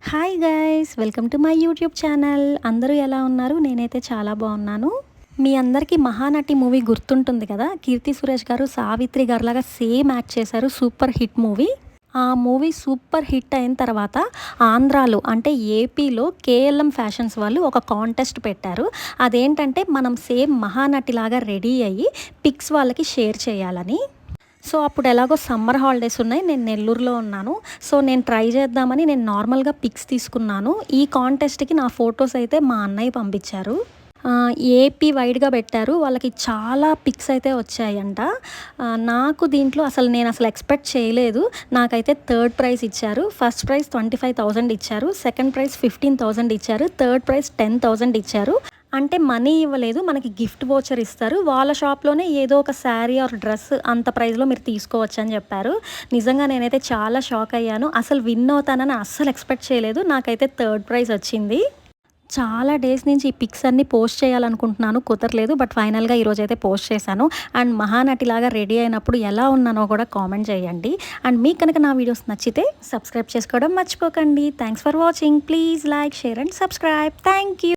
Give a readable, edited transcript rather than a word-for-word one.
Hi guys, welcome to my YouTube channel. అందరూ ఎలా ఉన్నారు? నేనైతే చాలా బాగున్నాను. మీ అందరికీ మహానటి మూవీ గుర్తుంటుంది కదా. కీర్తి సురేష్ గారు సావిత్రి గారులాగా సేమ్ యాక్ట్ చేశారు. Super hit movie. ఆ మూవీ సూపర్ హిట్ అయిన తర్వాత ఆంధ్రాలో అంటే ఏపీలో కేఎల్ఎం ఫ్యాషన్స్ వాళ్ళు ఒక కాంటెస్ట్ పెట్టారు. అదేంటంటే మనం సేమ్ మహానటిలాగా రెడీ అయ్యి పిక్స్ వాళ్ళకి షేర్ చేయాలని. సో అప్పుడు ఎలాగో సమ్మర్ హాలిడేస్ ఉన్నాయి, నేను నెల్లూరులో ఉన్నాను. సో నేను ట్రై చేద్దామని నేను నార్మల్గా పిక్స్ తీసుకున్నాను. ఈ కాంటెస్ట్కి నా ఫొటోస్ అయితే మా అన్నయ్య పంపించారు. ఏపీ వైడ్గా పెట్టారు. వాళ్ళకి చాలా పిక్స్ అయితే వచ్చాయంట. నాకు దీంట్లో నేను అసలు ఎక్స్పెక్ట్ చేయలేదు. నాకైతే థర్డ్ ప్రైజ్ ఇచ్చారు. ఫస్ట్ ప్రైజ్ 25,000 ఇచ్చారు, సెకండ్ ప్రైజ్ 15,000 ఇచ్చారు, థర్డ్ ప్రైజ్ 10,000 ఇచ్చారు. అంటే మనీ ఇవ్వలేదు, మనకి గిఫ్ట్ వోచర్ ఇస్తారు. వాళ్ళ షాప్లోనే ఏదో ఒక శారీ ఆర్ డ్రెస్ అంత ప్రైస్లో మీరు తీసుకోవచ్చు అని చెప్పారు. నిజంగా నేనైతే చాలా షాక్ అయ్యాను. అసలు విన్ అవుతానని అస్సలు ఎక్స్పెక్ట్ చేయలేదు. నాకైతే థర్డ్ ప్రైజ్ వచ్చింది. చాలా డేస్ నుంచి ఈ పిక్స్ అన్నీ పోస్ట్ చేయాలనుకుంటున్నాను, కుదరలేదు. బట్ ఫైనల్గా ఈరోజైతే పోస్ట్ చేశాను. అండ్ మహానటిలాగా రెడీ అయినప్పుడు ఎలా ఉన్నానో కూడా కామెంట్ చేయండి. అండ్ మీకు కనుక నా వీడియోస్ నచ్చితే సబ్స్క్రైబ్ చేసుకోవడం మర్చిపోకండి. Thanks for watching. Please like, share and subscribe. Thank you.